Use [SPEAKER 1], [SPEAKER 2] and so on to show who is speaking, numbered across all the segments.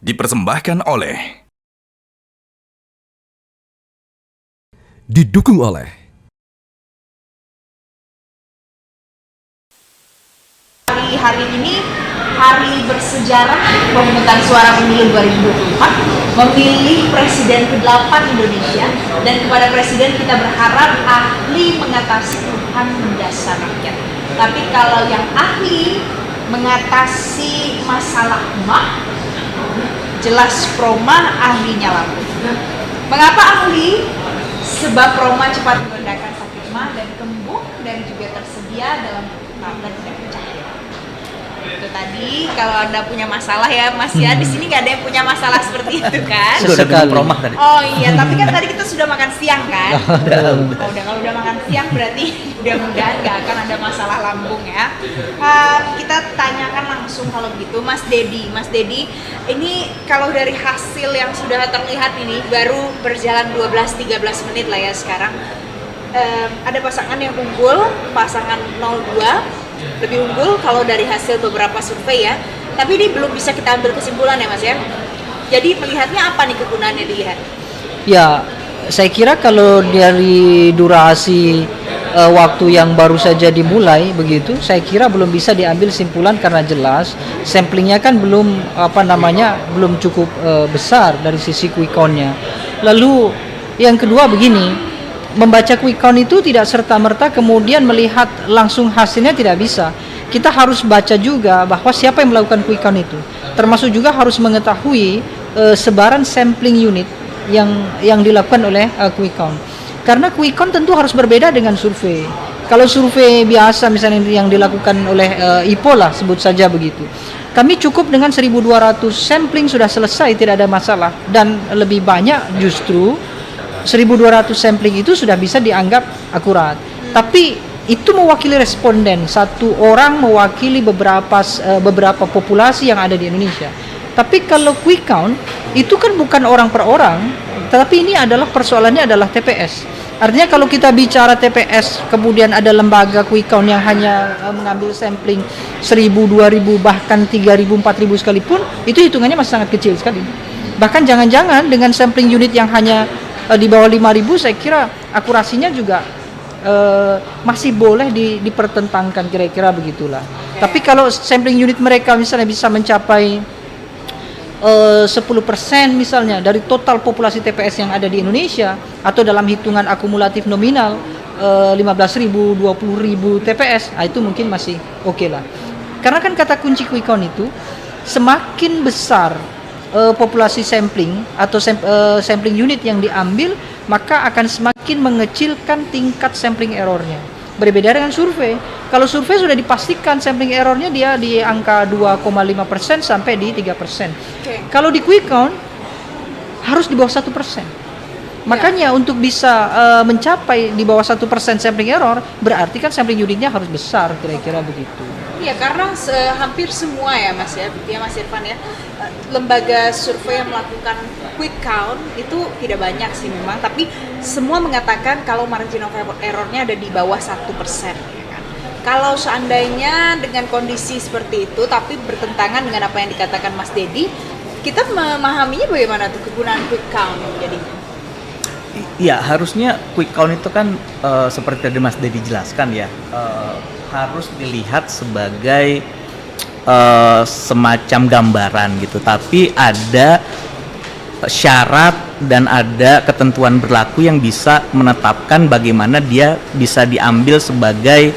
[SPEAKER 1] Dipersembahkan oleh
[SPEAKER 2] Didukung oleh
[SPEAKER 3] Hari ini hari bersejarah pemungutan suara pemilu 2024, memilih presiden ke-8 Indonesia, dan kepada presiden kita berharap ahli mengatasi keluhan mendasar rakyat. Tapi kalau yang ahli mengatasi masalah mah, jelas Proma ahlinya lampu. Mengapa ahli? Sebab Proma cepat meredakan sakit mah dan kembung, dan juga tersedia dalam tablet dan cahaya. Itu tadi kalau Anda punya masalah ya Mas ya, di sini nggak ada yang punya masalah seperti itu kan?
[SPEAKER 4] Sudah minum Proma tadi.
[SPEAKER 3] Oh iya, tapi kan tadi kita sudah makan siang kan? Kalau udah makan siang berarti mudah-mudahan nggak akan ada masalah lambung ya. Kita tanyakan langsung kalau gitu Mas Dedi, ini kalau dari hasil yang sudah terlihat ini baru berjalan 12-13 menit lah ya sekarang. Ada pasangan yang unggul, pasangan 02 lebih unggul kalau dari hasil beberapa survei ya, tapi ini belum bisa kita ambil kesimpulan ya Mas ya. Jadi melihatnya apa nih kegunaannya dilihat?
[SPEAKER 4] Ya, saya kira kalau dari durasi waktu yang baru saja dimulai begitu, saya kira belum bisa diambil simpulan karena jelas samplingnya kan belum belum cukup besar dari sisi quick count-nya. Lalu yang kedua begini, membaca quick count itu tidak serta-merta kemudian melihat langsung hasilnya, tidak bisa. Kita harus baca juga bahwa siapa yang melakukan quick count itu. Termasuk juga harus mengetahui sebaran sampling unit yang dilakukan oleh quick count. Karena quick count tentu harus berbeda dengan survei. Kalau survei biasa misalnya yang dilakukan oleh IPO lah sebut saja begitu, kami cukup dengan 1.200 sampling sudah selesai, tidak ada masalah. Dan lebih banyak justru 1.200 sampling itu sudah bisa dianggap akurat. Tapi itu mewakili responden, satu orang mewakili beberapa populasi yang ada di Indonesia. Tapi kalau quick count itu kan bukan orang per orang, tetapi ini adalah persoalannya adalah TPS. Artinya kalau kita bicara TPS, kemudian ada lembaga quick count yang hanya mengambil sampling 1.000, 2.000, bahkan 3.000, 4.000 sekalipun, itu hitungannya masih sangat kecil sekali. Bahkan jangan-jangan dengan sampling unit yang hanya di bawah 5.000, saya kira akurasinya juga masih boleh dipertentangkan, kira-kira begitulah. Tapi kalau sampling unit mereka misalnya bisa mencapai 10% misalnya dari total populasi TPS yang ada di Indonesia, atau dalam hitungan akumulatif nominal 15.000, 20.000 TPS, itu mungkin masih oke lah. Karena kan kata kunci quick count itu, semakin besar populasi sampling atau sampling unit yang diambil, maka akan semakin mengecilkan tingkat sampling errornya. Berbeda dengan survei. Kalau survei sudah dipastikan sampling errornya dia di angka 2,5% sampai di 3%. Kalau di quick count harus di bawah 1%. Makanya untuk bisa mencapai di bawah 1% sampling error, berarti kan sampling unitnya harus besar, kira-kira begitu.
[SPEAKER 3] Iya, karena hampir semua ya Mas Irfan ya, lembaga survei yang melakukan quick count itu tidak banyak sih memang, tapi semua mengatakan kalau margin of error-nya ada di bawah 1%. Ya kan? Kalau seandainya dengan kondisi seperti itu, tapi bertentangan dengan apa yang dikatakan Mas Dedi, kita memahaminya bagaimana tuh kegunaan quick count jadinya?
[SPEAKER 5] Iya, harusnya quick count itu kan seperti tadi Mas Dedi jelaskan ya, harus dilihat sebagai semacam gambaran gitu. Tapi ada syarat dan ada ketentuan berlaku yang bisa menetapkan bagaimana dia bisa diambil sebagai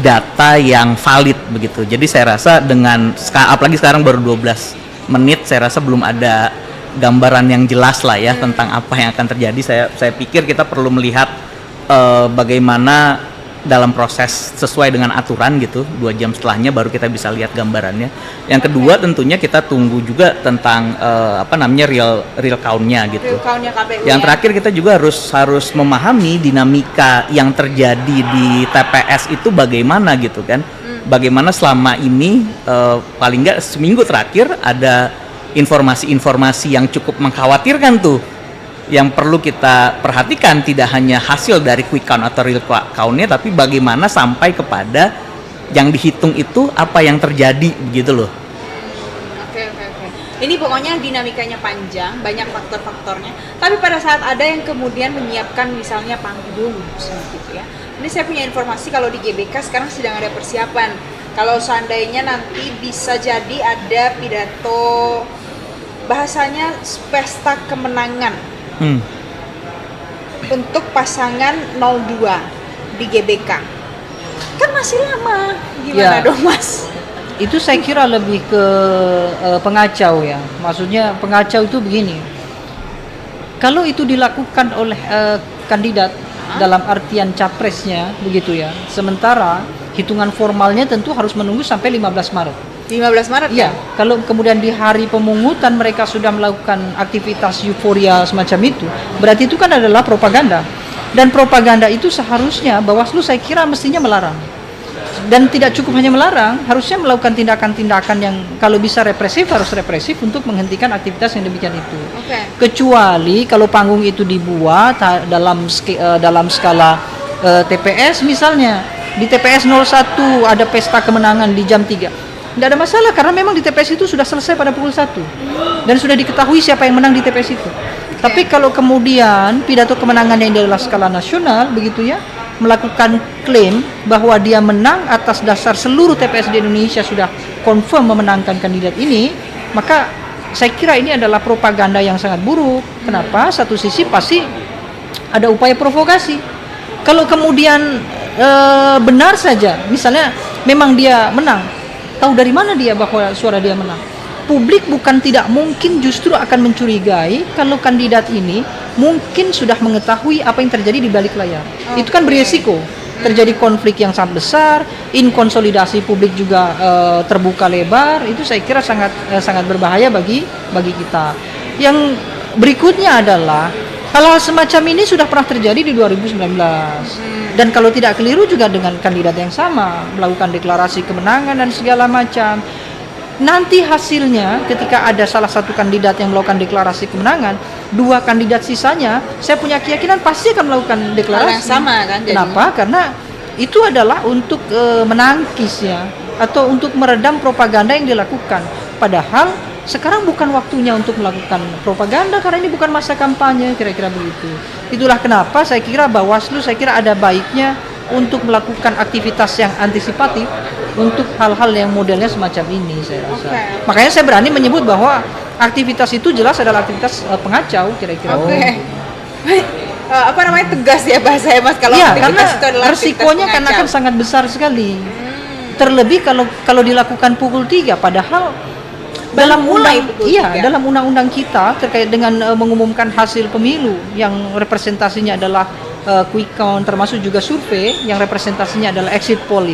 [SPEAKER 5] data yang valid begitu. Jadi saya rasa dengan apalagi sekarang baru 12 menit, saya rasa belum ada gambaran yang jelas lah ya tentang apa yang akan terjadi. Saya pikir kita perlu melihat bagaimana dalam proses sesuai dengan aturan gitu, 2 jam setelahnya baru kita bisa lihat gambarannya. Yang kedua tentunya kita tunggu juga tentang real count-nya gitu.
[SPEAKER 3] Real count-nya KPU.
[SPEAKER 5] Yang terakhir kita juga harus memahami dinamika yang terjadi di TPS itu bagaimana gitu kan. Bagaimana selama ini paling nggak seminggu terakhir ada informasi-informasi yang cukup mengkhawatirkan tuh, yang perlu kita perhatikan, tidak hanya hasil dari quick count atau real count-nya, tapi bagaimana sampai kepada yang dihitung itu apa yang terjadi begitu loh.
[SPEAKER 3] Oke. Ini pokoknya dinamikanya panjang, banyak faktor-faktornya. Tapi pada saat ada yang kemudian menyiapkan misalnya panggung gitu ya. Ini saya punya informasi kalau di GBK sekarang sedang ada persiapan. Kalau seandainya nanti bisa jadi ada pidato, bahasanya pesta kemenangan untuk pasangan 02 di GBK. Kan masih lama, gimana
[SPEAKER 4] Ya.
[SPEAKER 3] dong Mas?
[SPEAKER 4] Itu saya kira lebih ke pengacau ya. Maksudnya pengacau itu begini. Kalau itu dilakukan oleh kandidat dalam artian capresnya begitu ya. Sementara hitungan formalnya tentu harus menunggu sampai 15 Maret.
[SPEAKER 3] 15 Maret
[SPEAKER 4] Iya,
[SPEAKER 3] kan?
[SPEAKER 4] kalau kemudian di hari pemungutan mereka sudah melakukan aktivitas euforia semacam itu, berarti itu kan adalah propaganda. Dan propaganda itu seharusnya Bawaslu saya kira mestinya melarang. Dan tidak cukup hanya melarang, harusnya melakukan tindakan-tindakan yang kalau bisa represif harus represif untuk menghentikan aktivitas yang demikian itu.
[SPEAKER 3] Oke.
[SPEAKER 4] Kecuali kalau panggung itu dibuat dalam skala TPS misalnya, di TPS 01 ada pesta kemenangan di jam 3. Tidak ada masalah karena memang di TPS itu sudah selesai pada pukul 1 dan sudah diketahui siapa yang menang di TPS itu. Tapi kalau kemudian pidato kemenangan yang adalah skala nasional begitu ya, melakukan klaim bahwa dia menang atas dasar seluruh TPS di Indonesia sudah confirm memenangkan kandidat ini, maka saya kira ini adalah propaganda yang sangat buruk. Kenapa? Satu sisi pasti ada upaya provokasi. Kalau kemudian benar saja, misalnya memang dia menang, tahu dari mana dia bahwa suara dia menang? Publik bukan tidak mungkin justru akan mencurigai kalau kandidat ini mungkin sudah mengetahui apa yang terjadi di balik layar. Itu kan berisiko. Terjadi konflik yang sangat besar, inkonsolidasi publik juga terbuka lebar. Itu saya kira sangat berbahaya bagi kita. Yang berikutnya adalah hal-hal semacam ini sudah pernah terjadi di 2019. Dan kalau tidak keliru juga dengan kandidat yang sama, melakukan deklarasi kemenangan dan segala macam. Nanti hasilnya ketika ada salah satu kandidat yang melakukan deklarasi kemenangan, dua kandidat sisanya, saya punya keyakinan pasti akan melakukan deklarasi.
[SPEAKER 3] Hal yang sama kan?
[SPEAKER 4] Kenapa? Karena itu adalah untuk menangkis ya, atau untuk meredam propaganda yang dilakukan. Padahal sekarang bukan waktunya untuk melakukan propaganda karena ini bukan masa kampanye, kira-kira begitu. Itulah kenapa saya kira Bawaslu ada baiknya untuk melakukan aktivitas yang antisipatif untuk hal-hal yang modelnya semacam ini saya rasa. Makanya saya berani menyebut bahwa aktivitas itu jelas adalah aktivitas pengacau kira-kira.
[SPEAKER 3] Apa namanya, tegas ya bahasanya Mas, kalau
[SPEAKER 4] ya,
[SPEAKER 3] aktivitas
[SPEAKER 4] karena
[SPEAKER 3] itu adalah
[SPEAKER 4] resikonya kan akan sangat besar sekali. Terlebih kalau dilakukan pukul 3 padahal dalam undang-undang kita terkait dengan mengumumkan hasil pemilu yang representasinya adalah quick count termasuk juga survei yang representasinya adalah exit poll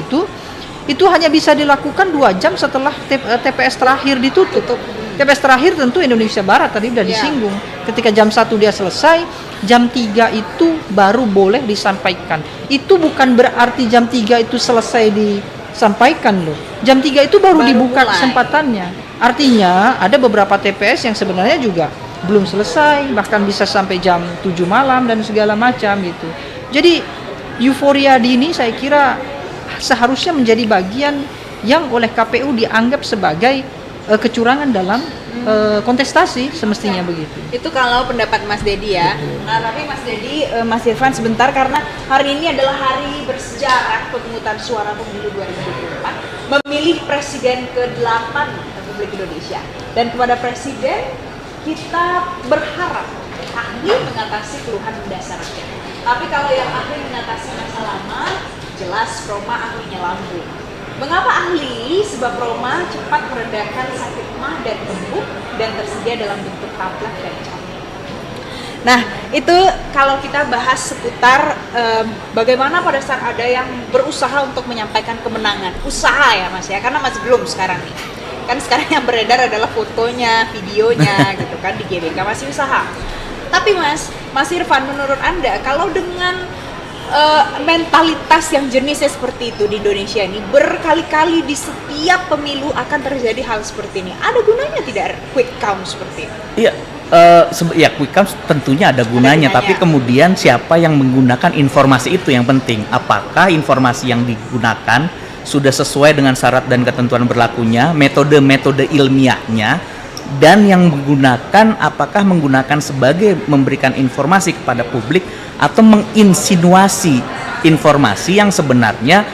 [SPEAKER 4] itu hanya bisa dilakukan 2 jam setelah TPS terakhir ditutup. TPS terakhir tentu Indonesia Barat tadi sudah disinggung. Ketika jam 1 dia selesai, jam 3 itu baru boleh disampaikan. Itu bukan berarti jam 3 itu selesai disampaikan loh. Jam 3 itu baru dibuka mulai kesempatannya. Artinya ada beberapa TPS yang sebenarnya juga belum selesai, bahkan bisa sampai jam 7 malam dan segala macam gitu. Jadi euforia dini saya kira seharusnya menjadi bagian yang oleh KPU dianggap sebagai kecurangan dalam kontestasi, semestinya begitu.
[SPEAKER 3] Itu kalau pendapat Mas Dedi ya. Nah, tapi Mas Dedi, Mas Irfan sebentar, karena hari ini adalah hari bersejarah pemungutan suara pemilu 2024, memilih presiden ke-8 Republik Indonesia. Dan kepada presiden kita berharap ahli mengatasi keluhan mendasar rakyat. Tapi kalau yang ahli mengatasi masa lama, jelas Roma ahlinya lambung. Mengapa ahli? Sebab Roma cepat meredakan sakit mah dan embuk dan tersedia dalam bentuk tablet dan camir. Nah, itu kalau kita bahas seputar bagaimana pada saat ada yang berusaha untuk menyampaikan kemenangan. Usaha ya Mas ya, karena masih belum sekarang nih. Kan sekarang yang beredar adalah fotonya, videonya gitu kan di GBK, masih usaha. Tapi Mas Irfan, menurut Anda kalau dengan mentalitas yang jenisnya seperti itu di Indonesia ini, berkali-kali di setiap pemilu akan terjadi hal seperti ini, ada gunanya tidak quick count seperti itu?
[SPEAKER 5] Iya, quick count tentunya ada gunanya, tapi kemudian siapa yang menggunakan informasi itu yang penting. Apakah informasi yang digunakan sudah sesuai dengan syarat dan ketentuan berlakunya, metode-metode ilmiahnya, dan yang menggunakan, apakah menggunakan sebagai memberikan informasi kepada publik atau menginsinuasi informasi yang sebenarnya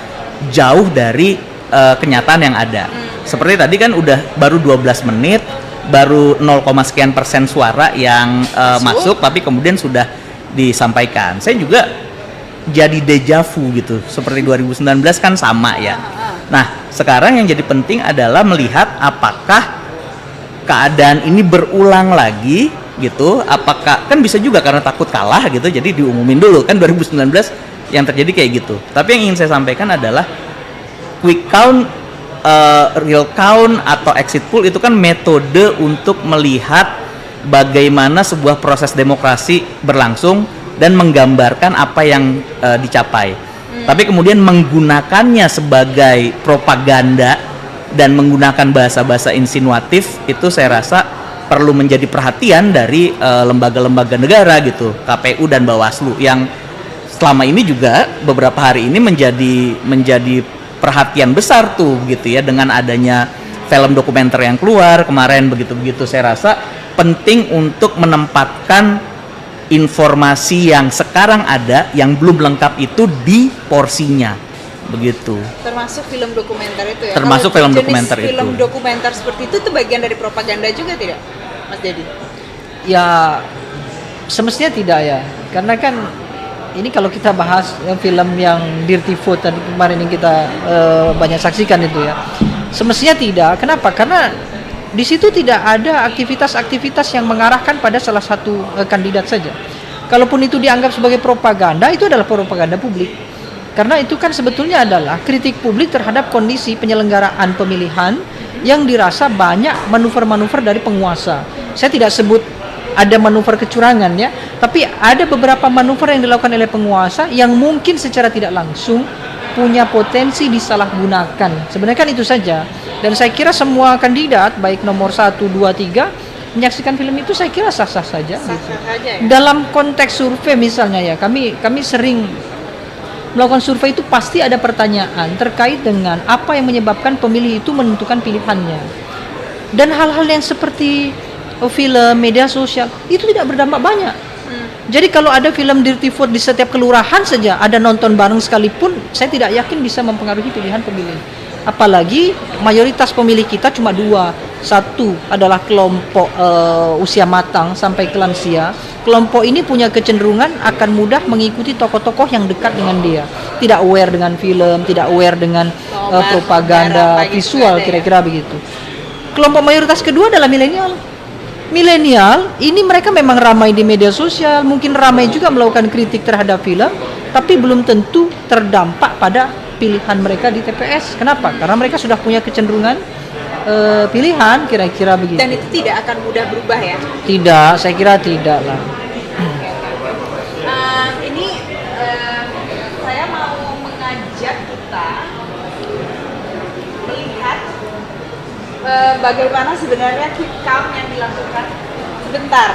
[SPEAKER 5] jauh dari kenyataan yang ada. Seperti tadi kan udah baru 12 menit, baru 0, sekian persen suara yang masuk, tapi kemudian sudah disampaikan. Saya juga jadi deja vu gitu, seperti 2019 kan sama ya. Nah, sekarang yang jadi penting adalah melihat apakah keadaan ini berulang lagi gitu, apakah, kan bisa juga karena takut kalah gitu, jadi diumumin dulu kan 2019 yang terjadi kayak gitu. Tapi yang ingin saya sampaikan adalah quick count, real count atau exit poll itu kan metode untuk melihat bagaimana sebuah proses demokrasi berlangsung dan menggambarkan apa yang dicapai. Tapi kemudian menggunakannya sebagai propaganda dan menggunakan bahasa-bahasa insinuatif, itu saya rasa perlu menjadi perhatian dari lembaga-lembaga negara gitu, KPU dan Bawaslu, yang selama ini juga beberapa hari ini menjadi perhatian besar tuh gitu ya, dengan adanya film dokumenter yang keluar kemarin begitu-begitu. Saya rasa penting untuk menempatkan informasi yang sekarang ada yang belum lengkap itu di porsinya begitu.
[SPEAKER 3] Termasuk film dokumenter itu ya.
[SPEAKER 5] Termasuk
[SPEAKER 3] Kalau
[SPEAKER 5] film dokumenter
[SPEAKER 3] film
[SPEAKER 5] itu.
[SPEAKER 3] Film dokumenter seperti itu tuh bagian dari propaganda juga tidak, Mas Dedi?
[SPEAKER 4] Ya semestinya tidak ya, karena kan ini kalau kita bahas film yang Dirty Vote tadi kemarin yang kita banyak saksikan itu ya, semestinya tidak. Kenapa? Karena di situ tidak ada aktivitas-aktivitas yang mengarahkan pada salah satu kandidat saja. Kalaupun itu dianggap sebagai propaganda, itu adalah propaganda publik. Karena itu kan sebetulnya adalah kritik publik terhadap kondisi penyelenggaraan pemilihan yang dirasa banyak manuver-manuver dari penguasa. Saya tidak sebut ada manuver kecurangan ya, tapi ada beberapa manuver yang dilakukan oleh penguasa yang mungkin secara tidak langsung punya potensi disalahgunakan. Sebenarnya kan itu saja. Dan saya kira semua kandidat baik nomor 1, 2, 3 menyaksikan film itu saya kira sah-sah saja.
[SPEAKER 3] Sah-sah saja ya?
[SPEAKER 4] Dalam konteks survei misalnya ya, kami sering melakukan survei, itu pasti ada pertanyaan terkait dengan apa yang menyebabkan pemilih itu menentukan pilihannya. Dan hal-hal yang seperti film, media sosial itu tidak berdampak banyak. Jadi kalau ada film Dirty Vote di setiap kelurahan saja ada nonton bareng sekalipun, saya tidak yakin bisa mempengaruhi pilihan pemilih. Apalagi mayoritas pemilih kita cuma dua. Satu adalah kelompok usia matang sampai ke lansia. Kelompok ini punya kecenderungan akan mudah mengikuti tokoh-tokoh yang dekat dengan dia. Tidak aware dengan film, tidak aware dengan propaganda visual, kira-kira begitu. Kelompok mayoritas kedua adalah milenial. Milenial ini mereka memang ramai di media sosial, mungkin ramai juga melakukan kritik terhadap film, tapi belum tentu terdampak pada pilihan mereka di TPS. Kenapa? Karena mereka sudah punya kecenderungan pilihan, kira-kira begitu.
[SPEAKER 3] Dan itu tidak akan mudah berubah ya?
[SPEAKER 4] Tidak, saya kira tidak lah.
[SPEAKER 3] Ini saya mau mengajak kita melihat bagaimana sebenarnya quick count yang dilakukan. Sebentar.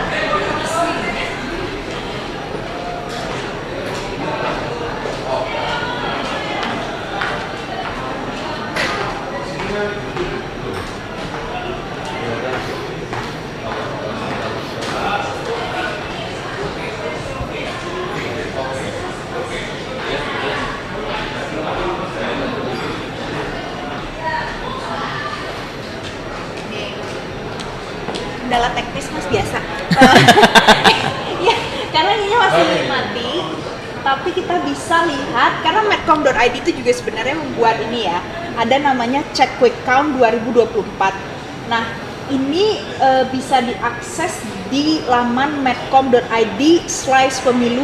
[SPEAKER 3] Kendala teknis mas biasa. Ya, karena ini masih mati, tapi kita bisa lihat karena medcom.id itu juga sebenarnya membuat ini ya, ada namanya Check Quick Count 2024. Nah, ini bisa diakses di laman medcom.id/pemilu.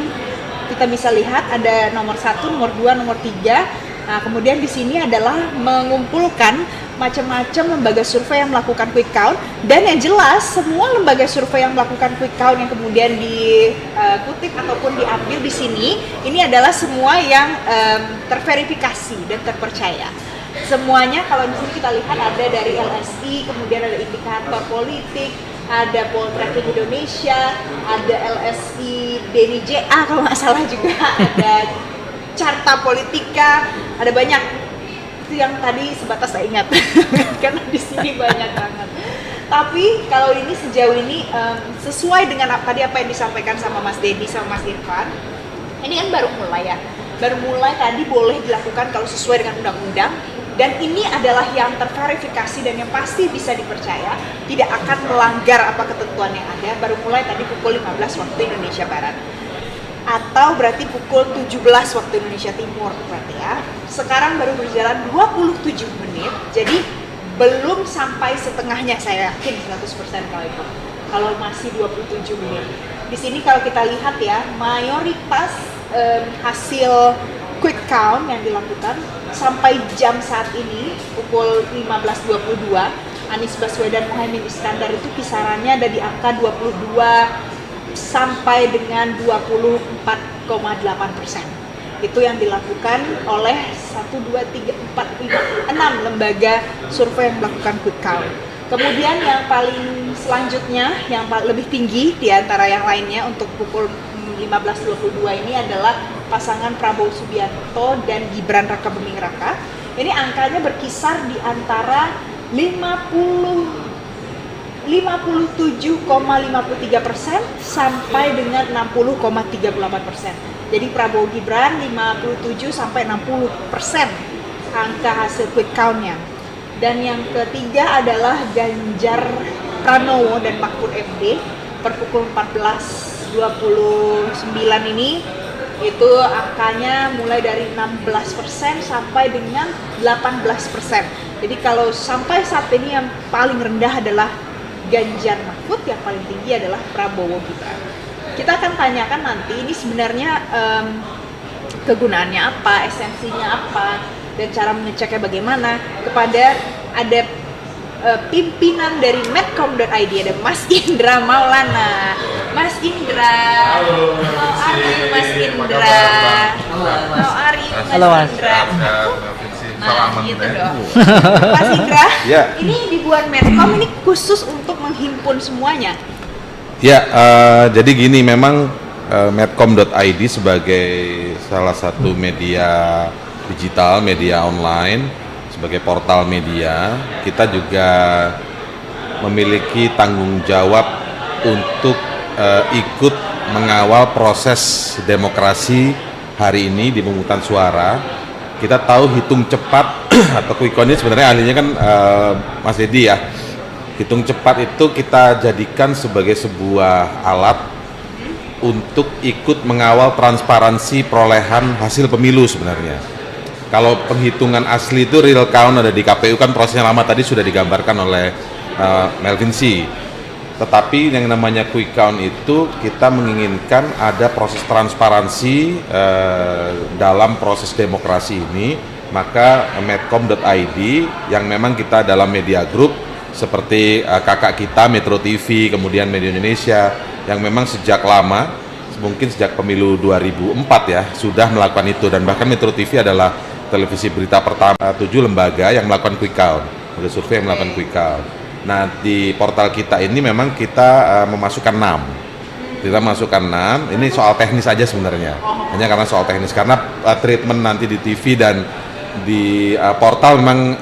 [SPEAKER 3] Kita bisa lihat ada nomor 1, nomor 2, nomor 3. Nah, kemudian di sini adalah mengumpulkan macam-macam lembaga survei yang melakukan quick count, dan yang jelas semua lembaga survei yang melakukan quick count yang kemudian dikutip ataupun diambil di sini, ini adalah semua yang terverifikasi dan terpercaya. Semuanya kalau di sini kita lihat ada dari LSI, kemudian ada indikator politik, ada Poltreking Indonesia, ada LSI Denny JA kalau nggak salah juga, ada Carta Politika, ada banyak. Itu yang tadi sebatas saya ingat karena di sini banyak banget. Tapi kalau ini sejauh ini sesuai dengan tadi apa yang disampaikan sama Mas Dedi sama Mas Irfan, ini kan baru mulai ya. Baru mulai tadi boleh dilakukan kalau sesuai dengan undang-undang, dan ini adalah yang terverifikasi dan yang pasti bisa dipercaya tidak akan melanggar apa ketentuan yang ada. Baru mulai tadi pukul 15 waktu Indonesia Barat, atau berarti pukul 17 waktu Indonesia Timur berarti ya. Sekarang baru berjalan 27 menit, jadi belum sampai setengahnya, saya yakin 100% kalau itu. Kalau masih 27 menit. Di sini kalau kita lihat ya, mayoritas hasil quick count yang dilakukan sampai jam saat ini pukul 15.22, Anies Baswedan Muhaimin Iskandar itu kisarannya ada di angka 22 sampai dengan 24,8%. Itu yang dilakukan oleh 1, 2, 3, 4, 5, 6 lembaga survei yang melakukan quick count. Kemudian yang paling selanjutnya, yang lebih tinggi di antara yang lainnya untuk pukul 15.22 ini adalah pasangan Prabowo Subianto dan Gibran Rakabuming Raka. Ini angkanya berkisar di antara 57,53% sampai dengan 60,38%. Jadi Prabowo Gibran 57 sampai 60% angka hasil quick count-nya. Dan yang ketiga adalah Ganjar Pranowo dan Mahfud MD per pukul 14.29 ini itu angkanya mulai dari 16% sampai dengan 18%. Jadi kalau sampai saat ini yang paling rendah adalah Ganjar Mahfud, yang paling tinggi adalah Prabowo Gibran. Kita akan tanyakan nanti ini sebenarnya kegunaannya apa, esensinya apa, dan cara mengeceknya bagaimana kepada ada pimpinan dari medcom.id, ada Mas Indra Maulana. Mas Indra,
[SPEAKER 1] halo.
[SPEAKER 3] How are you, Mas Indra? How are you, Mas
[SPEAKER 4] Halo, Mas.
[SPEAKER 3] Indra?
[SPEAKER 1] Salam
[SPEAKER 3] Nah, gitu dong. Mas Indra,
[SPEAKER 1] Ya.
[SPEAKER 3] ini dibuat medcom ini khusus untuk menghimpun semuanya.
[SPEAKER 1] Ya, jadi gini, memang medcom.id sebagai salah satu media digital, media online, sebagai portal media, kita juga memiliki tanggung jawab untuk ikut mengawal proses demokrasi hari ini di pemungutan suara. Kita tahu hitung cepat atau quick count ini sebenarnya ahlinya kan Mas Dedi ya. Hitung cepat itu kita jadikan sebagai sebuah alat untuk ikut mengawal transparansi perolehan hasil pemilu sebenarnya. Kalau penghitungan asli itu real count ada di KPU, kan prosesnya lama tadi sudah digambarkan oleh Melvin C. Tetapi yang namanya quick count itu kita menginginkan ada proses transparansi dalam proses demokrasi ini. Maka medcom.id yang memang kita dalam media group seperti kakak kita Metro TV, kemudian Media Indonesia yang memang sejak lama, mungkin sejak pemilu 2004 ya, sudah melakukan itu, dan bahkan Metro TV adalah televisi berita pertama 7 lembaga yang melakukan quick count, lembaga survei yang melakukan quick count. Nah, di portal kita ini memang kita memasukkan 6. Kita masukkan 6, ini soal teknis aja sebenarnya. Hanya karena soal teknis, karena treatment nanti di TV dan di portal memang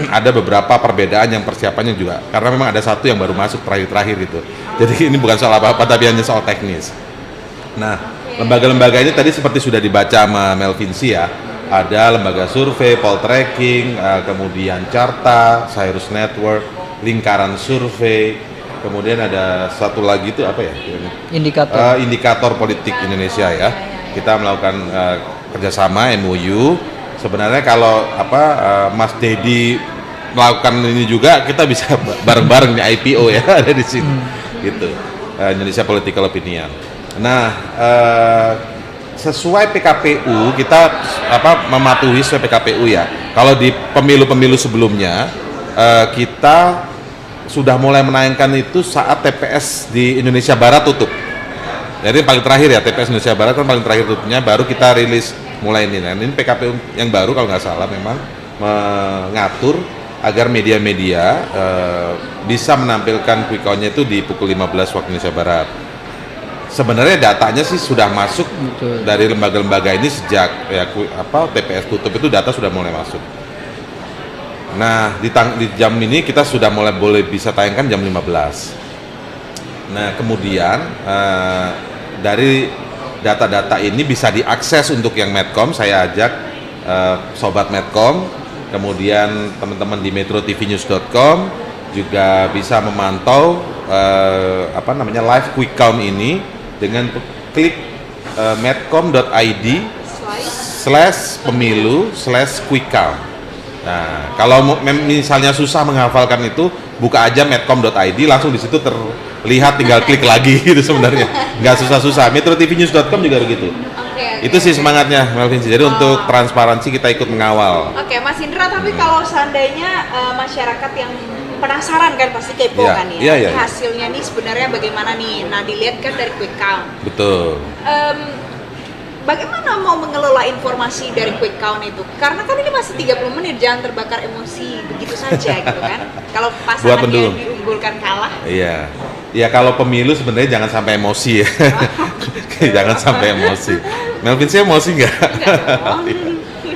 [SPEAKER 1] ada beberapa perbedaan yang persiapannya juga, karena memang ada satu yang baru masuk terakhir itu. Jadi ini bukan soal apa-apa, tapi hanya soal teknis. Nah, lembaga-lembaga ini tadi seperti sudah dibaca sama Melvin C ya, ada lembaga survei, Poltreking, kemudian Carta, Cyrus Network, Lingkaran Survei, kemudian ada satu lagi itu apa ya?
[SPEAKER 4] Indikator.
[SPEAKER 1] Indikator Politik Indonesia ya. Kita melakukan kerjasama MOU. Sebenarnya kalau Mas Dedi melakukan ini juga, kita bisa bareng-bareng di IPO ya, ada di sini gitu, Indonesia Political Opinion. Nah, sesuai PKPU kita mematuhi sesuai PKPU ya. Kalau di pemilu-pemilu sebelumnya kita sudah mulai menayangkan itu saat TPS di Indonesia Barat tutup. Jadi paling terakhir ya, TPS Indonesia Barat kan paling terakhir tutupnya, baru kita rilis mulai ini. Nah, ini PKPU yang baru kalau nggak salah memang mengatur agar media-media bisa menampilkan quick count-nya itu di pukul 15 waktu Indonesia Barat. Sebenarnya datanya sih sudah masuk. Betul. Dari lembaga-lembaga ini sejak TPS tutup itu data sudah mulai masuk. Nah, di jam ini kita sudah mulai boleh bisa tayangkan jam 15. Nah, kemudian dari data-data ini bisa diakses untuk yang Medcom. Saya ajak sobat Medcom, kemudian teman-teman di metrotvnews.com juga bisa memantau live quick count ini dengan klik medcom.id/pemilu/quick count. Nah, kalau misalnya susah menghafalkan itu, buka aja medcom.id, langsung di situ terlihat, tinggal klik lagi gitu sebenarnya. Nggak susah-susah. metrotvnews.com juga begitu. Itu sih semangatnya, Melvin. Jadi untuk transparansi kita ikut mengawal.
[SPEAKER 3] Oke, Mas Indra, tapi kalau seandainya masyarakat yang penasaran kan pasti kepo
[SPEAKER 1] Iya,
[SPEAKER 3] kan ya.
[SPEAKER 1] iya, iya.
[SPEAKER 3] Ini hasilnya nih sebenarnya bagaimana nih? Nah, dilihat kan dari quick count.
[SPEAKER 1] Betul.
[SPEAKER 3] Bagaimana mau mengelola informasi dari quick count itu? Karena kan ini masih 30 menit, jangan terbakar emosi begitu saja gitu kan. Kalau pasangan yang diunggulkan kalah.
[SPEAKER 1] Iya. Ya kalau pemilu sebenarnya jangan sampai emosi ya. Jangan sampai emosi. Melvin sih emosi nggak?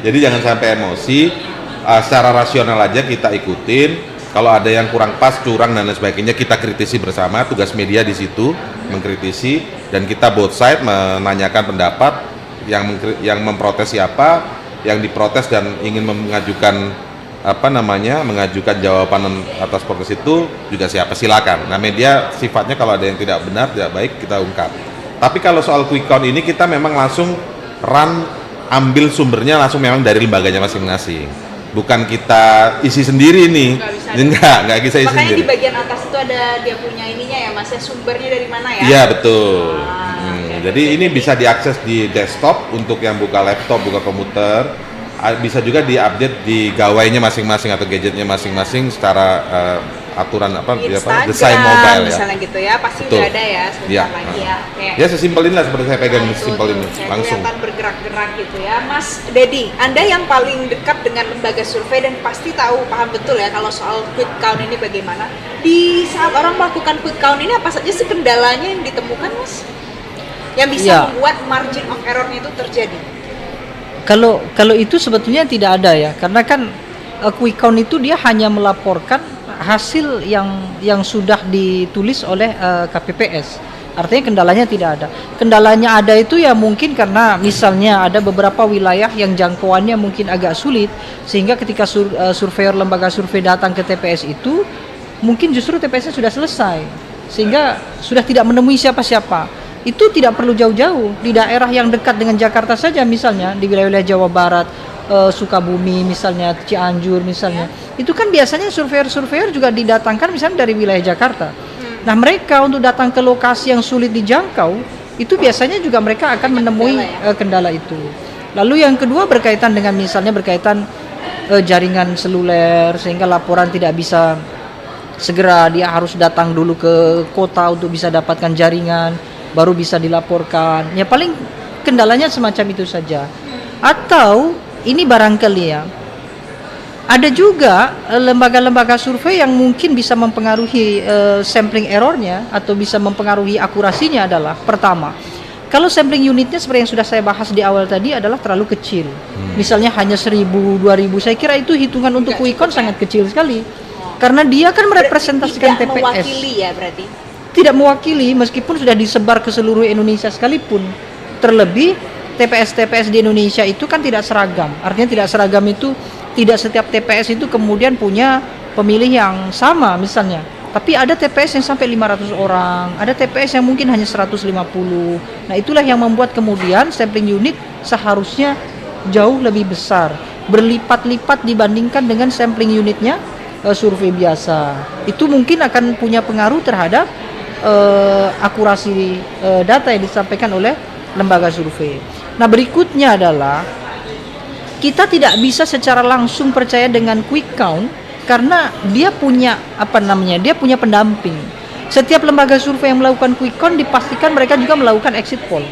[SPEAKER 1] Jadi jangan sampai emosi. Secara rasional aja kita ikutin. Kalau ada yang kurang pas, curang dan lain sebagainya, kita kritisi bersama. Tugas media di situ mengkritisi, dan kita both side menanyakan pendapat. Yang memprotes siapa, yang diprotes dan ingin mengajukan mengajukan jawaban atas protes itu juga siapa, silakan. Nah, media sifatnya kalau ada yang tidak benar, tidak baik, kita ungkap. Tapi kalau soal quick count ini kita memang langsung ambil sumbernya langsung memang dari lembaganya masing-masing. Bukan kita isi sendiri nih. Nggak bisa isi
[SPEAKER 3] Makanya
[SPEAKER 1] sendiri.
[SPEAKER 3] di bagian atas itu ada dia punya ininya ya, Mas, sumbernya dari mana ya?
[SPEAKER 1] Iya, betul.
[SPEAKER 3] Okay.
[SPEAKER 1] Jadi ini bisa diakses di desktop untuk yang buka laptop, buka komputer. Bisa juga diupdate di gawainya masing-masing atau gadgetnya masing-masing secara aturan
[SPEAKER 3] Instagram,
[SPEAKER 1] desain mobile ya.
[SPEAKER 3] Misalnya gitu ya, pasti
[SPEAKER 1] Betul.
[SPEAKER 3] udah ada ya sebentar lagi ya. Oke.
[SPEAKER 1] Ya sesimpel inilah seperti saya pegang sesimpel ini langsung.
[SPEAKER 3] Kelihatan bergerak-gerak gitu ya, Mas Dedi. Anda yang paling dekat dengan lembaga survei dan pasti paham betul ya kalau soal quick count ini bagaimana. Di saat orang melakukan quick count ini apa saja sih kendalanya yang ditemukan, Mas? Yang bisa membuat margin of error-nya itu terjadi?
[SPEAKER 4] Kalau itu sebetulnya tidak ada ya, karena kan quick count itu dia hanya melaporkan hasil yang sudah ditulis oleh KPPS. Artinya kendalanya tidak ada. Kendalanya ada itu ya mungkin karena misalnya ada beberapa wilayah yang jangkauannya mungkin agak sulit, sehingga ketika surveyor lembaga survei datang ke TPS itu mungkin justru TPS-nya sudah selesai, sehingga sudah tidak menemui siapa-siapa. Itu tidak perlu jauh-jauh, di daerah yang dekat dengan Jakarta saja, misalnya di wilayah Jawa Barat, Sukabumi misalnya, Cianjur misalnya, itu kan biasanya surveyor-surveyor juga didatangkan misalnya dari wilayah Jakarta. Nah, mereka untuk datang ke lokasi yang sulit dijangkau, itu biasanya juga mereka akan menemui kendala itu. Lalu yang kedua berkaitan dengan misalnya jaringan seluler, sehingga laporan tidak bisa segera, dia harus datang dulu ke kota untuk bisa dapatkan jaringan, baru bisa dilaporkan. Ya paling kendalanya semacam itu saja. Atau ini barangkali ya, ada juga lembaga-lembaga survei yang mungkin bisa mempengaruhi sampling errornya atau bisa mempengaruhi akurasinya adalah, pertama, kalau sampling unitnya seperti yang sudah saya bahas di awal tadi adalah terlalu kecil. Misalnya hanya 1.000, 2.000, saya kira itu hitungan untuk quick count sangat kecil sekali. Karena dia kan merepresentasikan TPS.
[SPEAKER 3] Tidak mewakili ya berarti?
[SPEAKER 4] Tidak mewakili, meskipun sudah disebar ke seluruh Indonesia sekalipun. Terlebih TPS-TPS di Indonesia itu kan tidak seragam. Artinya tidak seragam itu tidak setiap TPS itu kemudian punya pemilih yang sama misalnya. Tapi ada TPS yang sampai 500 orang, ada TPS yang mungkin hanya 150. Nah, itulah yang membuat kemudian sampling unit seharusnya jauh lebih besar, berlipat-lipat dibandingkan dengan sampling unitnya survei biasa. Itu mungkin akan punya pengaruh terhadap akurasi data yang disampaikan oleh lembaga survei. Nah, berikutnya adalah kita tidak bisa secara langsung percaya dengan quick count karena dia punya dia punya pendamping. Setiap lembaga survei yang melakukan quick count dipastikan mereka juga melakukan exit poll.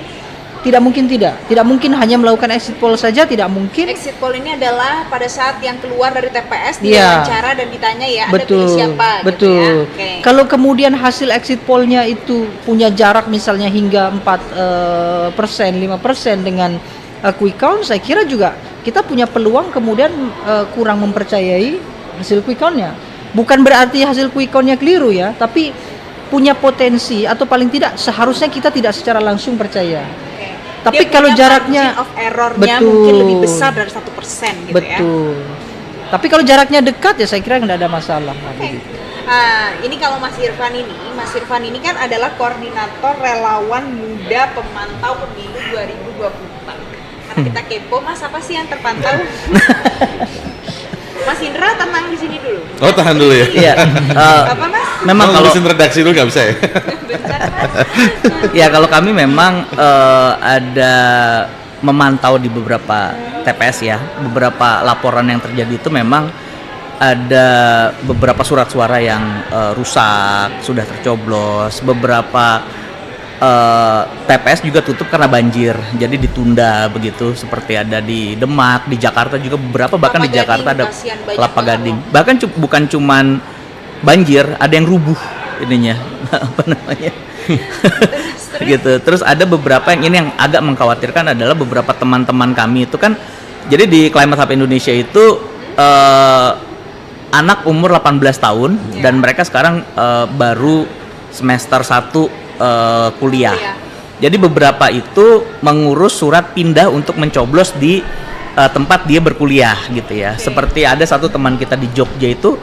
[SPEAKER 4] Tidak mungkin hanya melakukan exit poll saja, tidak mungkin.
[SPEAKER 3] Exit poll ini adalah pada saat yang keluar dari TPS diwawancara dan ditanya ya, Anda pilih siapa?
[SPEAKER 4] Betul.
[SPEAKER 3] Gitu ya? Okay.
[SPEAKER 4] Kalau kemudian hasil exit pollnya itu punya jarak misalnya hingga 4%, 5% dengan quick count, saya kira juga kita punya peluang kemudian kurang mempercayai hasil quick count-nya. Bukan berarti hasil quick count-nya keliru ya, tapi punya potensi atau paling tidak seharusnya kita tidak secara langsung percaya. Tapi
[SPEAKER 3] Dia
[SPEAKER 4] kalau
[SPEAKER 3] punya
[SPEAKER 4] jaraknya
[SPEAKER 3] margin of error-nya mungkin lebih besar dari 1% gitu ya.
[SPEAKER 4] betul. Tapi kalau jaraknya dekat ya saya kira nggak ada masalah.
[SPEAKER 3] Oke. Ini kalau Mas Irfan ini kan adalah koordinator relawan muda pemantau pemilu 2024. Karena kita kepo, Mas, apa sih yang terpantau? Mas Indra tenang di sini dulu.
[SPEAKER 1] Oh, tahan dulu ya.
[SPEAKER 5] Iya.
[SPEAKER 3] Apa, Mas?
[SPEAKER 5] Memang
[SPEAKER 1] Oh,
[SPEAKER 5] kalau
[SPEAKER 1] ngurusin redaksi dulu nggak bisa ya?
[SPEAKER 3] Bentar, Mas.
[SPEAKER 5] ya kalau kami memang ada memantau di beberapa TPS ya, beberapa laporan yang terjadi itu memang ada beberapa surat suara yang rusak, sudah tercoblos, beberapa TPS juga tutup karena banjir, jadi ditunda begitu, seperti ada di Demak, di Jakarta juga beberapa, bahkan
[SPEAKER 3] Kelapa
[SPEAKER 5] di Jakarta
[SPEAKER 3] Gading,
[SPEAKER 5] ada
[SPEAKER 3] kasihan banyak
[SPEAKER 5] Kelapa
[SPEAKER 3] banget
[SPEAKER 5] Gading.
[SPEAKER 3] loh.
[SPEAKER 5] Bahkan bukan cuman banjir, ada yang rubuh ininya, apa namanya? gitu. Terus ada beberapa yang ini yang agak mengkhawatirkan adalah beberapa teman-teman kami itu kan, jadi di Climate Hub Indonesia itu anak umur 18 tahun dan mereka sekarang baru semester 1 kuliah. Jadi beberapa itu mengurus surat pindah untuk mencoblos di tempat dia berkuliah gitu ya. Seperti ada satu teman kita di Jogja itu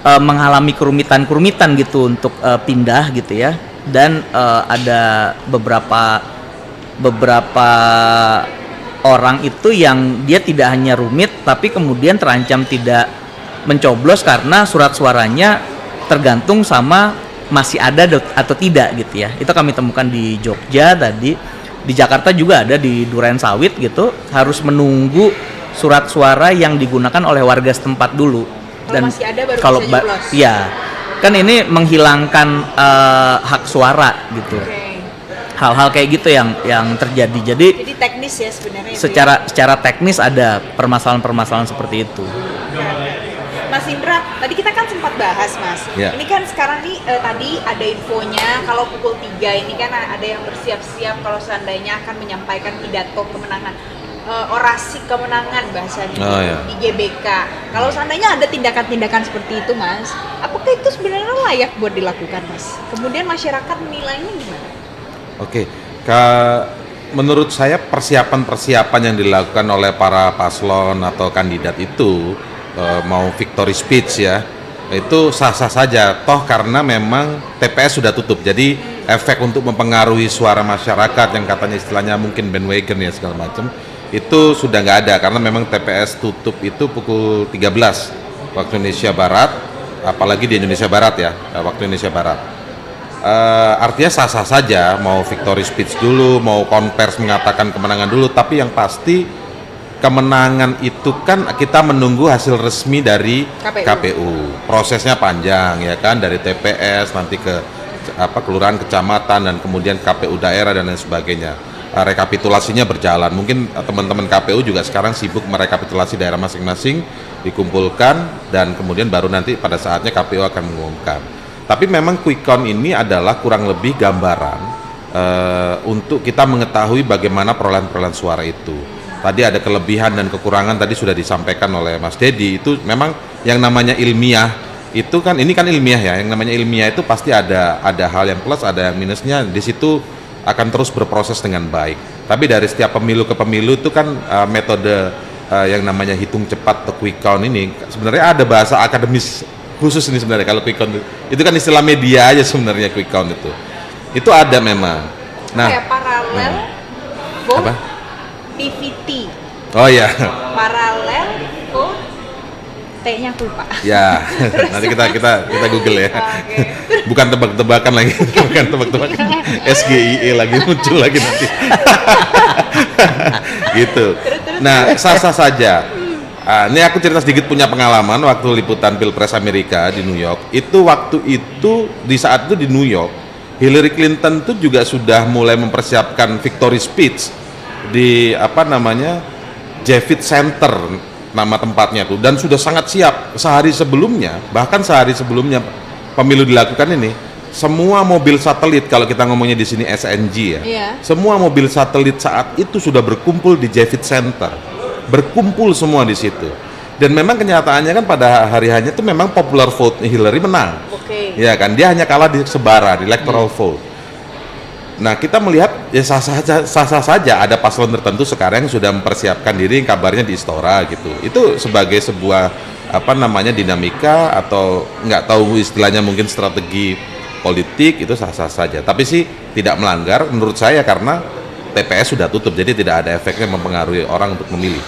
[SPEAKER 5] mengalami kerumitan gitu untuk pindah gitu ya. Dan ada beberapa orang itu yang dia tidak hanya rumit tapi kemudian terancam tidak mencoblos karena surat suaranya tergantung sama masih ada atau tidak gitu ya. Itu kami temukan di Jogja tadi. Di Jakarta juga ada di Duren Sawit gitu, harus menunggu surat suara yang digunakan oleh warga setempat dulu.
[SPEAKER 3] Kalau masih ada baru
[SPEAKER 5] kalau
[SPEAKER 3] bisa nyoblos.
[SPEAKER 5] iya. Kan ini menghilangkan hak suara gitu.
[SPEAKER 3] Oke.
[SPEAKER 5] Hal-hal kayak gitu yang terjadi. Jadi
[SPEAKER 3] teknis ya sebenarnya itu
[SPEAKER 5] secara teknis ada permasalahan-permasalahan seperti itu.
[SPEAKER 3] Mas Indra, tadi kita kan sempat bahas, Mas.
[SPEAKER 1] Ya.
[SPEAKER 3] Ini kan sekarang nih tadi ada infonya kalau pukul 3 ini kan ada yang bersiap-siap kalau seandainya akan menyampaikan pidato kemenangan, orasi kemenangan bahasanya di GBK. Kalau seandainya ada tindakan-tindakan seperti itu, Mas, apakah itu sebenarnya layak buat dilakukan, Mas? Kemudian masyarakat menilainya gimana?
[SPEAKER 1] Oke, menurut saya persiapan-persiapan yang dilakukan oleh para paslon atau kandidat itu mau victory speech ya, itu sah-sah saja. Toh karena memang TPS sudah tutup, jadi efek untuk mempengaruhi suara masyarakat yang katanya istilahnya mungkin bandwagon ya segala macam, itu sudah nggak ada karena memang TPS tutup itu pukul 13 waktu Indonesia Barat, apalagi di Indonesia Barat ya, waktu Indonesia Barat. Artinya sah-sah saja mau victory speech dulu, mau konvers mengatakan kemenangan dulu, tapi yang pasti kemenangan itu kan kita menunggu hasil resmi dari KPU. Prosesnya panjang ya kan, dari TPS nanti ke kelurahan, kecamatan, dan kemudian KPU daerah dan lain sebagainya. Rekapitulasinya berjalan. Mungkin teman-teman KPU juga sekarang sibuk merekapitulasi daerah masing-masing, dikumpulkan dan kemudian baru nanti pada saatnya KPU akan mengumumkan. Tapi memang quick count ini adalah kurang lebih gambaran untuk kita mengetahui bagaimana perolehan suara itu. Tadi ada kelebihan dan kekurangan tadi sudah disampaikan oleh Mas Dedi. Itu memang yang namanya ilmiah itu kan, ini kan ilmiah ya. Yang namanya ilmiah itu pasti ada hal yang plus, ada yang minusnya. Di situ akan terus berproses dengan baik. Tapi dari setiap pemilu ke pemilu itu kan metode yang namanya hitung cepat atau quick count ini sebenarnya ada bahasa akademis khusus ini sebenarnya. Kalau quick count itu kan istilah media aja sebenarnya, quick count itu ada memang. Nah,
[SPEAKER 3] kayak paralel
[SPEAKER 1] apa?
[SPEAKER 3] PVT.
[SPEAKER 1] Oh ya.
[SPEAKER 3] Paralel vote T-nya aku lupa.
[SPEAKER 1] Ya, nanti kita Google ya.
[SPEAKER 3] Okay.
[SPEAKER 1] Bukan tebak-tebakan lagi, bukan tebak-tebakan. SGIE lagi muncul lagi nanti. Gitu. Nah, sah-sah saja. Ini aku cerita sedikit punya pengalaman waktu liputan Pilpres Amerika di New York. Waktu itu di saat itu di New York, Hillary Clinton tuh juga sudah mulai mempersiapkan victory speech di Javits Center nama tempatnya tuh, dan sudah sangat siap. Bahkan sehari sebelumnya pemilu dilakukan ini, semua mobil satelit, kalau kita ngomongnya di sini SNG ya, semua mobil satelit saat itu sudah berkumpul di Javits Center, berkumpul semua di situ. Dan memang kenyataannya kan pada hari hanya itu memang popular vote Hillary menang.
[SPEAKER 3] Oke.
[SPEAKER 1] Ya kan, dia hanya kalah di sebaran, di electoral vote. Nah, kita melihat ya sah-sah saja ada paslon tertentu sekarang yang sudah mempersiapkan diri, yang kabarnya di Istora gitu. Itu sebagai sebuah dinamika atau nggak tahu istilahnya mungkin strategi politik, itu sah-sah saja. Tapi sih tidak melanggar menurut saya karena TPS sudah tutup, jadi tidak ada efeknya mempengaruhi orang untuk memilih.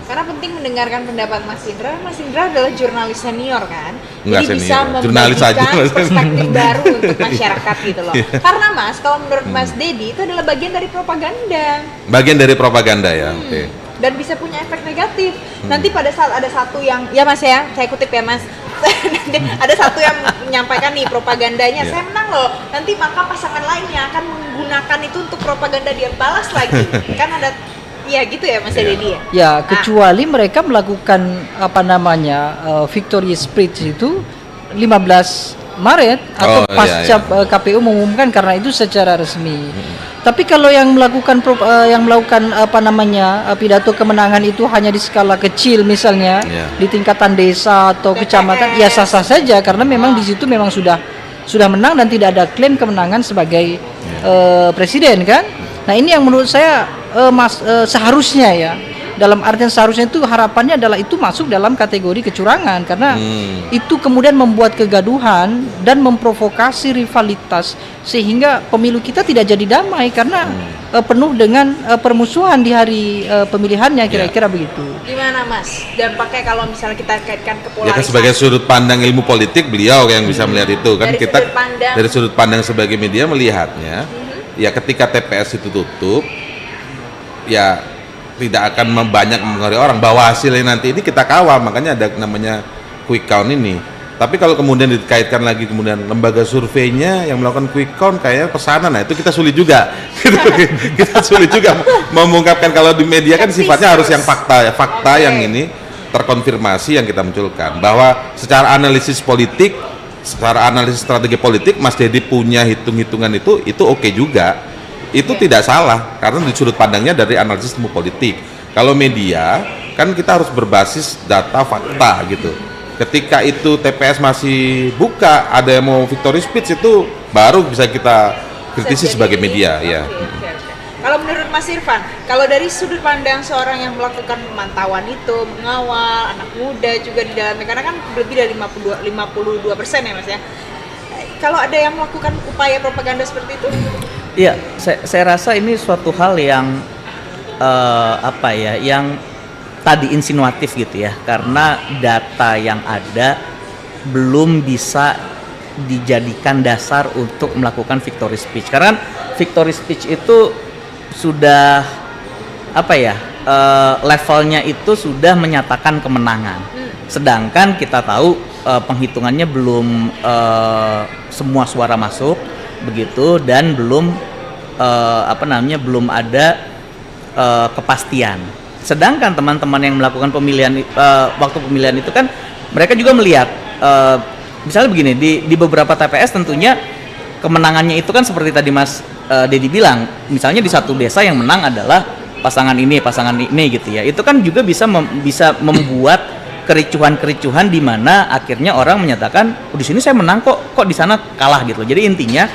[SPEAKER 3] Karena penting mendengarkan pendapat Mas Indra. Mas Indra adalah jurnalis senior kan,
[SPEAKER 1] Enggak
[SPEAKER 3] jadi
[SPEAKER 1] senior,
[SPEAKER 3] bisa
[SPEAKER 1] jurnalis aja.
[SPEAKER 3] membagikan perspektif baru untuk masyarakat gitu loh. Karena Mas, kalau menurut Mas Dedi itu adalah bagian dari propaganda.
[SPEAKER 1] Bagian dari propaganda ya, oke.
[SPEAKER 3] Dan bisa punya efek negatif. Nanti pada saat ada satu yang, ya Mas ya, saya kutip ya Mas, nanti ada satu yang menyampaikan nih propagandanya,
[SPEAKER 1] Yeah.
[SPEAKER 3] saya menang loh, nanti maka pasangan lainnya akan menggunakan itu untuk propaganda, dia balas lagi. Kan ada, ya gitu ya Mas
[SPEAKER 1] Yeah.
[SPEAKER 3] Dedi ya?
[SPEAKER 4] Ya, kecuali mereka melakukan victory speech itu 15 Maret atau
[SPEAKER 1] Oh,
[SPEAKER 4] pasca
[SPEAKER 1] iya.
[SPEAKER 4] KPU mengumumkan, karena itu secara resmi. Tapi kalau yang melakukan pidato kemenangan itu hanya di skala kecil misalnya,
[SPEAKER 1] Iya.
[SPEAKER 4] di tingkatan desa atau kecamatan, ya sah-sah saja karena memang di situ memang sudah menang dan tidak ada klaim kemenangan sebagai presiden kan. Nah, ini yang menurut saya seharusnya ya, dalam artian seharusnya itu harapannya adalah itu masuk dalam kategori kecurangan, karena itu kemudian membuat kegaduhan dan memprovokasi rivalitas sehingga pemilu kita tidak jadi damai karena penuh dengan permusuhan di hari pemilihannya, kira-kira begitu.
[SPEAKER 3] Gimana Mas? Dampaknya kalau misalnya kita kaitkan ke
[SPEAKER 1] Ya
[SPEAKER 3] polarisasi.
[SPEAKER 1] kan sebagai sudut pandang ilmu politik beliau yang bisa melihat itu kan,
[SPEAKER 3] Dari
[SPEAKER 1] kita
[SPEAKER 3] sudut pandang.
[SPEAKER 1] dari sudut pandang sebagai media melihatnya ya ketika TPS itu tutup ya tidak akan banyak mempengaruhi orang, bahwa hasilnya nanti ini kita kawal, makanya ada namanya quick count ini. Tapi kalau kemudian dikaitkan lagi kemudian lembaga surveinya yang melakukan quick count kayaknya pesanan, nah itu kita sulit juga. Kita sulit juga mengungkapkan kalau di media kan sifatnya harus yang fakta ya, fakta yang ini terkonfirmasi yang kita munculkan, bahwa secara analisis politik, secara analisis strategi politik Mas Dedi punya hitung-hitungan itu oke juga. Itu tidak salah karena di sudut pandangnya dari analisis ilmu politik. Kalau media kan kita harus berbasis data fakta gitu. Ketika itu TPS masih buka, ada yang mau victory speech, itu baru bisa kita kritisi sebagai media ya.
[SPEAKER 3] Oke. Kalau menurut Mas Irfan, kalau dari sudut pandang seorang yang melakukan pemantauan itu, mengawal anak muda juga di dalamnya, karena kan lebih dari 52% ya Mas ya. Kalau ada yang melakukan upaya propaganda seperti itu?
[SPEAKER 5] Iya, saya rasa ini suatu hal yang yang tadi insinuatif gitu ya, karena data yang ada belum bisa dijadikan dasar untuk melakukan victory speech. Karena victory speech itu sudah levelnya itu sudah menyatakan kemenangan. Sedangkan kita tahu penghitungannya belum semua suara masuk begitu, dan belum belum ada kepastian. Sedangkan teman-teman yang melakukan pemilihan waktu pemilihan itu kan mereka juga melihat misalnya begini, di beberapa TPS tentunya kemenangannya itu kan seperti tadi Mas Dedi bilang, misalnya di satu desa yang menang adalah pasangan ini gitu ya. Itu kan juga bisa membuat kericuhan-kericuhan di mana akhirnya orang menyatakan di sini saya menang kok di sana kalah gitu. Jadi intinya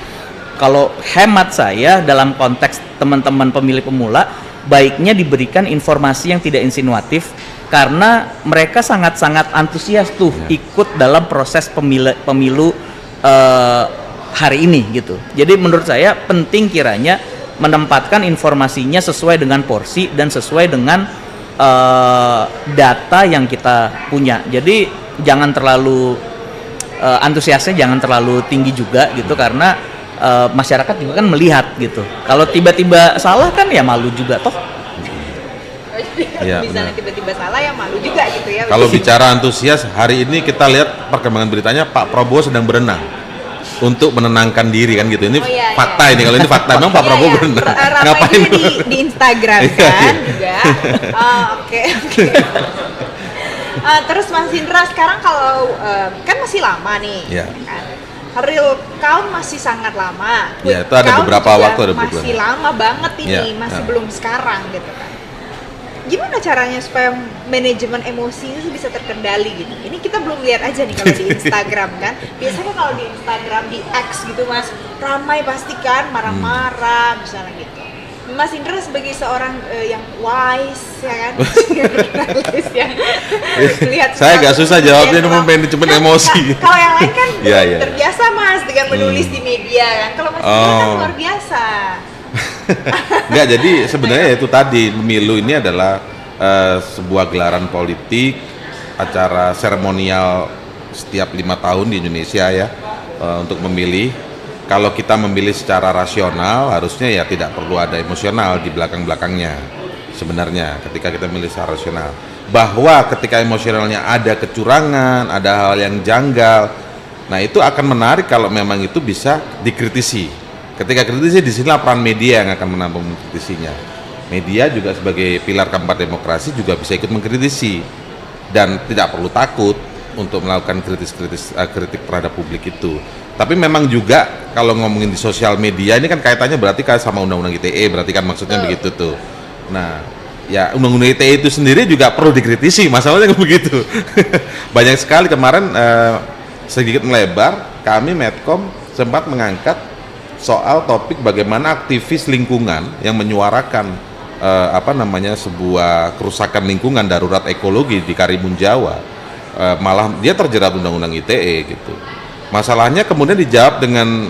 [SPEAKER 5] kalau hemat saya dalam konteks teman-teman pemilih pemula, baiknya diberikan informasi yang tidak insinuatif karena mereka sangat-sangat antusias tuh ikut dalam proses pemilu hari ini gitu. Jadi menurut saya penting kiranya menempatkan informasinya sesuai dengan porsi dan sesuai dengan data yang kita punya. Jadi jangan terlalu antusiasnya jangan terlalu tinggi juga gitu, karena masyarakat juga kan melihat gitu. Kalau tiba-tiba salah kan ya malu juga toh.
[SPEAKER 1] Ya,
[SPEAKER 3] Misalnya tiba-tiba salah ya malu juga gitu ya.
[SPEAKER 1] Kalau bicara antusias, hari ini kita lihat perkembangan beritanya Pak Prabowo sedang berenang untuk menenangkan diri kan gitu. Ini fakta ini, kalau ini fakta memang Pak Prabowo berenang.
[SPEAKER 3] Ngapain di Instagram kan juga. Oke. Terus Mas Indra, sekarang kalau kan masih lama nih,
[SPEAKER 1] Iya.
[SPEAKER 3] kan? Real count masih sangat lama.
[SPEAKER 1] Ya,
[SPEAKER 3] Quick
[SPEAKER 1] itu ada
[SPEAKER 3] count
[SPEAKER 1] beberapa
[SPEAKER 3] juga
[SPEAKER 1] waktu, ada
[SPEAKER 3] masih
[SPEAKER 1] beberapa.
[SPEAKER 3] lama banget ini,
[SPEAKER 1] Iya,
[SPEAKER 3] masih
[SPEAKER 1] iya.
[SPEAKER 3] belum sekarang gitu kan. gimana caranya supaya manajemen emosi itu bisa terkendali gitu? Ini kita belum lihat aja nih kalau di Instagram kan. Biasanya kalau di Instagram, di X gitu Mas, ramai pasti kan marah-marah misalnya gitu. Mas Indra sebagai seorang yang wise ya kan, jurnalis yang melihat
[SPEAKER 1] Saya agak susah jawabnya dengan manajemen emosi.
[SPEAKER 3] Kalau yang lain kan
[SPEAKER 1] Iya.
[SPEAKER 3] terbiasa Mas dengan menulis di media kan. Kalau Mas Indra kan luar biasa.
[SPEAKER 1] Enggak, jadi sebenarnya itu tadi, pemilu ini adalah sebuah gelaran politik, acara seremonial setiap 5 tahun di Indonesia ya, untuk memilih. Kalau kita memilih secara rasional, harusnya ya tidak perlu ada emosional di belakang-belakangnya. Sebenarnya ketika kita memilih secara rasional, bahwa ketika emosionalnya ada kecurangan, ada hal yang janggal, nah itu akan menarik kalau memang itu bisa dikritisi. Ketika kritisi, disinilah peran media yang akan menampung kritisinya. Media juga sebagai pilar keempat demokrasi juga bisa ikut mengkritisi dan tidak perlu takut untuk melakukan kritik terhadap publik itu. Tapi memang juga kalau ngomongin di sosial media ini kan kaitannya berarti kan sama undang-undang ITE, berarti kan maksudnya begitu tuh. Nah, ya undang-undang ITE itu sendiri juga perlu dikritisi, masalahnya begitu. Banyak sekali kemarin sedikit melebar, kami Medcom sempat mengangkat soal topik bagaimana aktivis lingkungan yang menyuarakan sebuah kerusakan lingkungan darurat ekologi di Karimun Jawa, malah dia terjerat undang-undang ITE gitu. Masalahnya kemudian dijawab dengan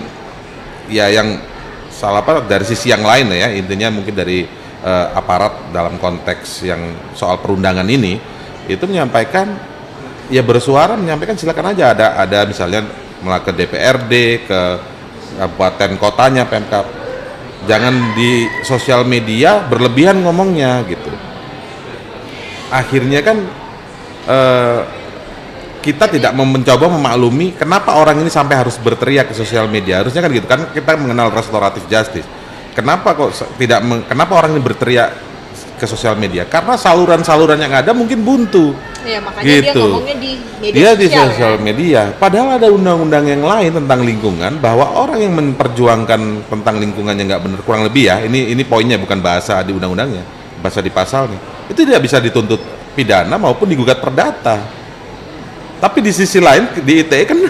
[SPEAKER 1] ya yang salah dari sisi yang lain ya, intinya mungkin dari aparat dalam konteks yang soal perundangan ini itu menyampaikan ya bersuara menyampaikan silakan aja, ada misalnya ke DPRD, ke kabupaten kotanya, Pemkab, jangan di sosial media berlebihan ngomongnya gitu. Akhirnya kan kita tidak mencoba memaklumi kenapa orang ini sampai harus berteriak ke sosial media. Harusnya kan gitu kan, kita mengenal restoratif justice. Kenapa kenapa orang ini berteriak ke sosial media? Karena saluran-saluran yang ada mungkin buntu.
[SPEAKER 3] Ya, makanya
[SPEAKER 1] gitu.
[SPEAKER 3] dia ngomongnya di media
[SPEAKER 1] dia
[SPEAKER 3] sosial.
[SPEAKER 1] Di sosial media. Padahal ada undang-undang yang lain tentang lingkungan, bahwa orang yang memperjuangkan tentang lingkungan yang nggak benar, kurang lebih ya, ini poinnya, bukan bahasa di undang-undangnya, bahasa di pasalnya, itu tidak bisa dituntut pidana maupun digugat perdata. Tapi di sisi lain di ITE kan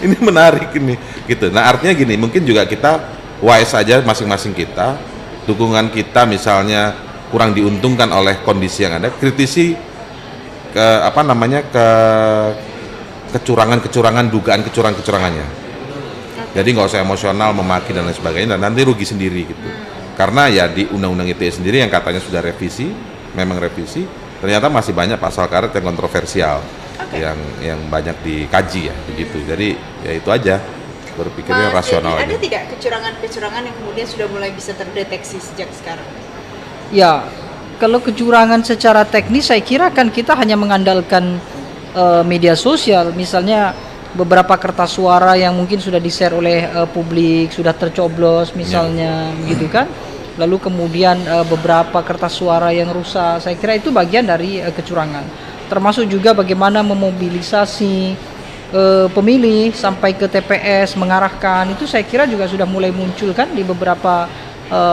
[SPEAKER 1] ini menarik ini gitu. Nah, artinya gini, mungkin juga kita wise aja masing-masing kita, dukungan kita misalnya kurang diuntungkan oleh kondisi yang ada, kritisi kecurangan-kecurangan, dugaan kecurangannya. Jadi nggak usah emosional memaki dan lain sebagainya, dan nanti rugi sendiri gitu. Karena ya di undang-undang ITE sendiri yang katanya sudah revisi, memang revisi, ternyata masih banyak pasal karet yang kontroversial. Yang banyak dikaji ya begitu. Jadi ya itu aja, berpikirnya rasional
[SPEAKER 3] jadi
[SPEAKER 1] aja.
[SPEAKER 3] Ada tidak kecurangan-kecurangan yang kemudian sudah mulai bisa terdeteksi sejak sekarang?
[SPEAKER 4] Ya, kalau kecurangan secara teknis saya kira kan kita hanya mengandalkan media sosial, misalnya beberapa kertas suara yang mungkin sudah di-share oleh publik, sudah tercoblos misalnya, gitu kan. Lalu kemudian beberapa kertas suara yang rusak, saya kira itu bagian dari kecurangan. Termasuk juga bagaimana memobilisasi pemilih sampai ke TPS, mengarahkan, itu saya kira juga sudah mulai muncul kan di beberapa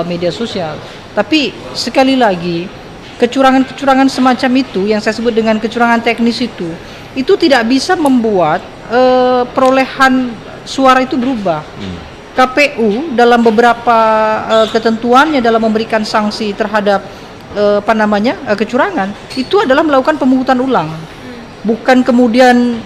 [SPEAKER 4] media sosial. Tapi sekali lagi, kecurangan-kecurangan semacam itu yang saya sebut dengan kecurangan teknis itu tidak bisa membuat perolehan suara itu berubah. KPU dalam beberapa ketentuannya dalam memberikan sanksi terhadap kecurangan itu adalah melakukan pemungutan ulang, bukan kemudian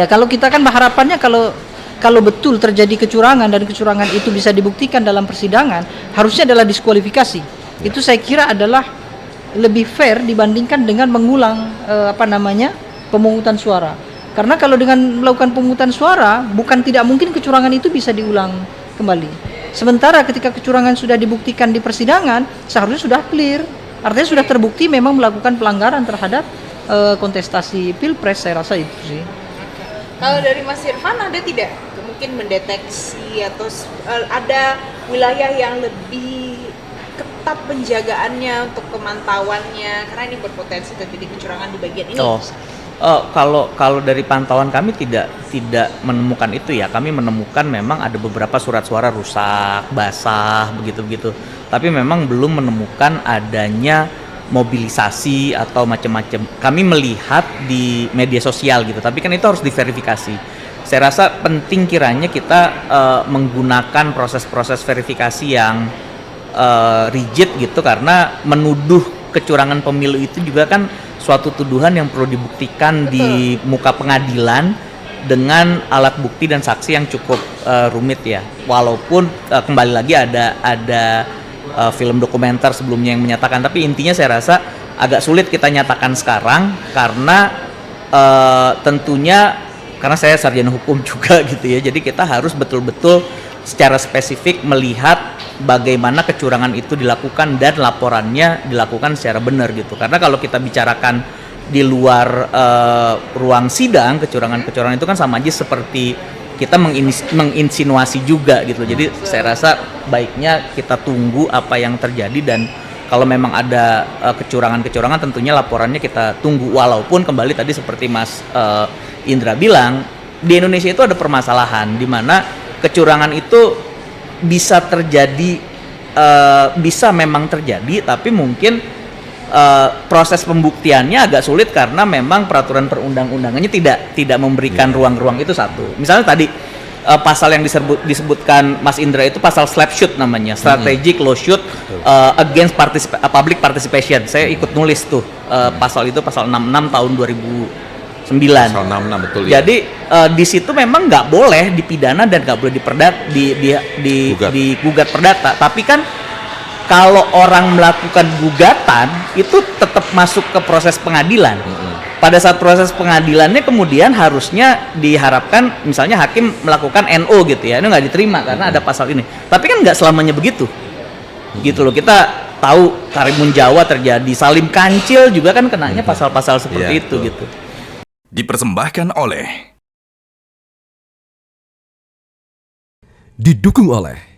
[SPEAKER 4] kalau kita kan harapannya kalau betul terjadi kecurangan dan kecurangan itu bisa dibuktikan dalam persidangan, harusnya adalah diskualifikasi. Itu saya kira adalah lebih fair dibandingkan dengan mengulang pemungutan suara. Karena kalau dengan melakukan pemungutan suara, bukan tidak mungkin kecurangan itu bisa diulang kembali. Sementara ketika kecurangan sudah dibuktikan di persidangan, seharusnya sudah clear. Artinya sudah terbukti memang melakukan pelanggaran terhadap kontestasi Pilpres, saya rasa itu sih.
[SPEAKER 3] Kalau dari Mas Irfan ada tidak mungkin mendeteksi atau ada wilayah yang lebih ketat penjagaannya untuk pemantauannya karena ini berpotensi terjadi kecurangan di bagian ini?
[SPEAKER 5] Kalau dari pantauan kami tidak menemukan itu ya. Kami menemukan memang ada beberapa surat suara rusak, basah, begitu. Tapi memang belum menemukan adanya mobilisasi atau macam-macam. Kami melihat di media sosial gitu. Tapi kan itu harus diverifikasi. Saya rasa penting kiranya kita menggunakan proses-proses verifikasi yang rigid gitu, karena menuduh kecurangan pemilu itu juga kan suatu tuduhan yang perlu dibuktikan di muka pengadilan dengan alat bukti dan saksi yang cukup rumit ya. Walaupun kembali lagi ada film dokumenter sebelumnya yang menyatakan, tapi intinya saya rasa agak sulit kita nyatakan sekarang karena tentunya karena saya sarjana hukum juga gitu ya. Jadi kita harus betul-betul secara spesifik melihat bagaimana kecurangan itu dilakukan dan laporannya dilakukan secara benar gitu. Karena kalau kita bicarakan di luar ruang sidang, kecurangan itu kan sama aja seperti kita menginsinuasi juga gitu. Jadi saya rasa baiknya kita tunggu apa yang terjadi, dan kalau memang ada kecurangan tentunya laporannya kita tunggu. Walaupun kembali tadi seperti Mas Indra bilang, di Indonesia itu ada permasalahan di mana kecurangan itu bisa terjadi, bisa memang terjadi, tapi mungkin proses pembuktiannya agak sulit karena memang peraturan perundang-undangannya tidak memberikan ruang-ruang itu satu. Misalnya tadi pasal yang disebutkan Mas Indra itu pasal slapshot namanya, strategic lawsuit against public participation. Saya ikut nulis tuh pasal itu, pasal 66 tahun 2009.
[SPEAKER 1] Pasal 66 betul ya.
[SPEAKER 5] Jadi di situ memang nggak boleh dipidana dan nggak boleh digugat perdata. Tapi kan kalau orang melakukan gugatan itu tetap masuk ke proses pengadilan. Pada saat proses pengadilannya kemudian harusnya diharapkan misalnya hakim melakukan NO gitu ya, ini nggak diterima karena ada pasal ini. Tapi kan nggak selamanya begitu. Gitu loh, kita tahu Karimun Jawa terjadi, Salim Kancil juga kan kenanya pasal-pasal seperti itu gitu.
[SPEAKER 2] Dipersembahkan oleh, didukung oleh